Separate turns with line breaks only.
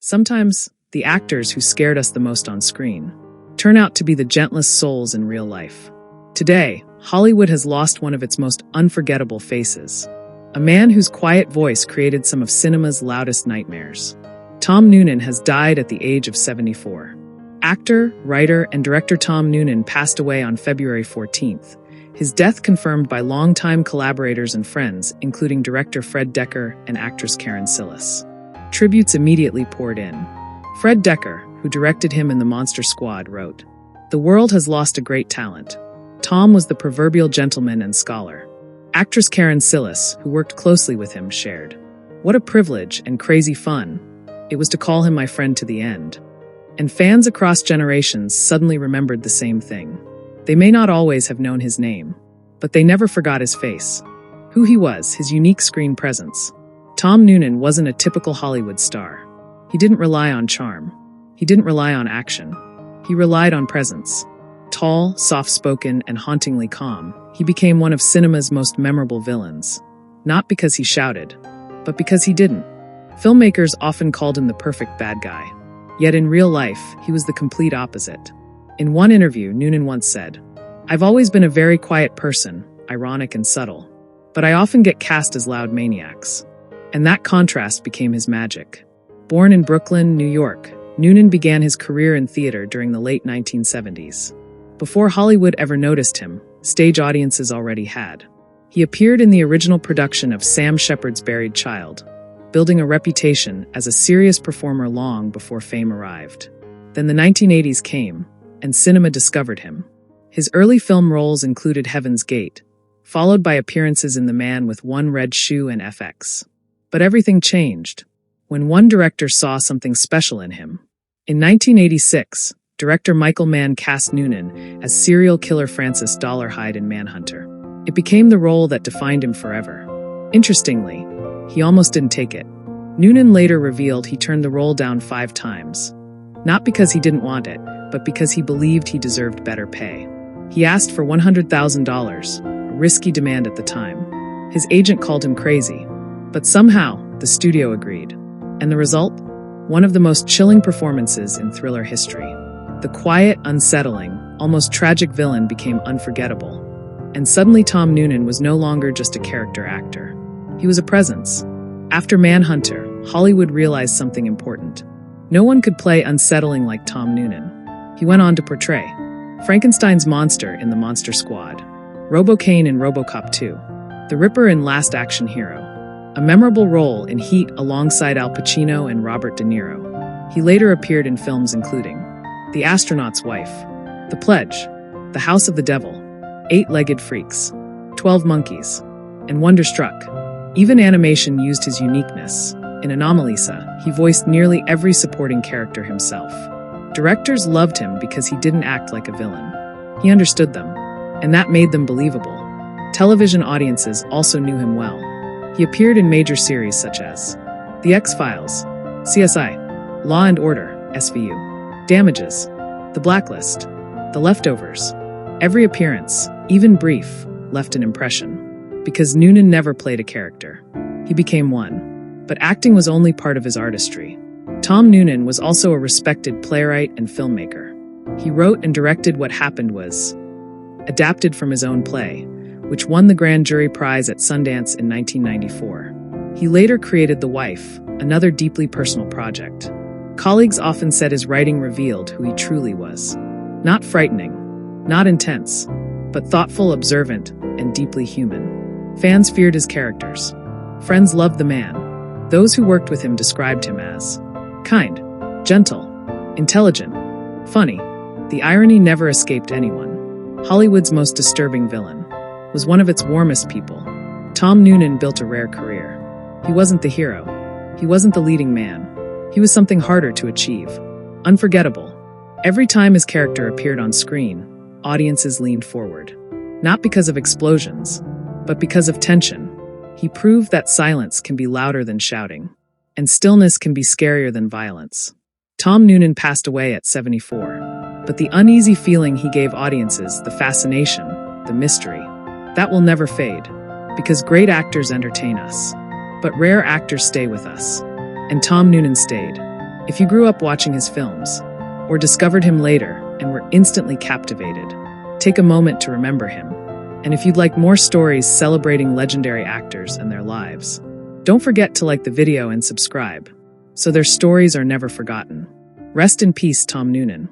Sometimes, the actors who scared us the most on screen turn out to be the gentlest souls in real life. Today, Hollywood has lost one of its most unforgettable faces. A man whose quiet voice created some of cinema's loudest nightmares. Tom Noonan has died at the age of 74. Actor, writer, and director Tom Noonan passed away on February 14th. His death confirmed by longtime collaborators and friends, including director Fred Dekker and actress Karen Sillas. Tributes immediately poured in. Fred Dekker, who directed him in The Monster Squad, wrote, "The world has lost a great talent. Tom was the proverbial gentleman and scholar." Actress Karen Sillas, who worked closely with him, shared, "What a privilege and crazy fun it was to call him my friend to the end." And fans across generations suddenly remembered the same thing. They may not always have known his name, but they never forgot his face, who he was, his unique screen presence. Tom Noonan wasn't a typical Hollywood star. He didn't rely on charm. He didn't rely on action. He relied on presence. Tall, soft-spoken, and hauntingly calm, he became one of cinema's most memorable villains. Not because he shouted, but because he didn't. Filmmakers often called him the perfect bad guy. Yet in real life, he was the complete opposite. In one interview, Noonan once said, "I've always been a very quiet person, ironic and subtle, but I often get cast as loud maniacs." And that contrast became his magic. Born in Brooklyn, New York, Noonan began his career in theater during the late 1970s. Before Hollywood ever noticed him, stage audiences already had. He appeared in the original production of Sam Shepard's Buried Child, building a reputation as a serious performer long before fame arrived. Then the 1980s came, and cinema discovered him. His early film roles included Heaven's Gate, followed by appearances in The Man with One Red Shoe and FX. But everything changed when one director saw something special in him. In 1986, director Michael Mann cast Noonan as serial killer Francis Dollarhyde in Manhunter. It became the role that defined him forever. Interestingly, he almost didn't take it. Noonan later revealed he turned the role down 5 times. Not because he didn't want it, but because he believed he deserved better pay. He asked for $100,000, a risky demand at the time. His agent called him crazy. But somehow, the studio agreed. And the result? One of the most chilling performances in thriller history. The quiet, unsettling, almost tragic villain became unforgettable. And suddenly Tom Noonan was no longer just a character actor. He was a presence. After Manhunter, Hollywood realized something important. No one could play unsettling like Tom Noonan. He went on to portray Frankenstein's monster in The Monster Squad, Robo-Kane in RoboCop 2, the Ripper in Last Action Hero, a memorable role in Heat alongside Al Pacino and Robert De Niro. He later appeared in films including The Astronaut's Wife, The Pledge, The House of the Devil, 8-Legged Freaks, 12 Monkeys, and Wonderstruck. Even animation used his uniqueness. In Anomalisa, he voiced nearly every supporting character himself. Directors loved him because he didn't act like a villain. He understood them, and that made them believable. Television audiences also knew him well. He appeared in major series such as The X-Files, CSI, Law and Order, SVU, Damages, The Blacklist, The Leftovers. Every appearance, even brief, left an impression. Because Noonan never played a character. He became one. But acting was only part of his artistry. Tom Noonan was also a respected playwright and filmmaker. He wrote and directed What Happened Was adapted from his own play, which won the Grand Jury Prize at Sundance in 1994. He later created The Wife, another deeply personal project. Colleagues often said his writing revealed who he truly was. Not frightening, not intense, but thoughtful, observant, and deeply human. Fans feared his characters. Friends loved the man. Those who worked with him described him as kind, gentle, intelligent, funny. The irony never escaped anyone. Hollywood's most disturbing villain was one of its warmest people. Tom Noonan built a rare career. He wasn't the hero. He wasn't the leading man. He was something harder to achieve. Unforgettable. Every time his character appeared on screen, audiences leaned forward. Not because of explosions, but because of tension. He proved that silence can be louder than shouting, and stillness can be scarier than violence. Tom Noonan passed away at 74, but the uneasy feeling he gave audiences, the fascination, the mystery, that will never fade, because great actors entertain us, but rare actors stay with us. And Tom Noonan stayed. If you grew up watching his films, or discovered him later and were instantly captivated, take a moment to remember him. And if you'd like more stories celebrating legendary actors and their lives, don't forget to like the video and subscribe, so their stories are never forgotten. Rest in peace, Tom Noonan.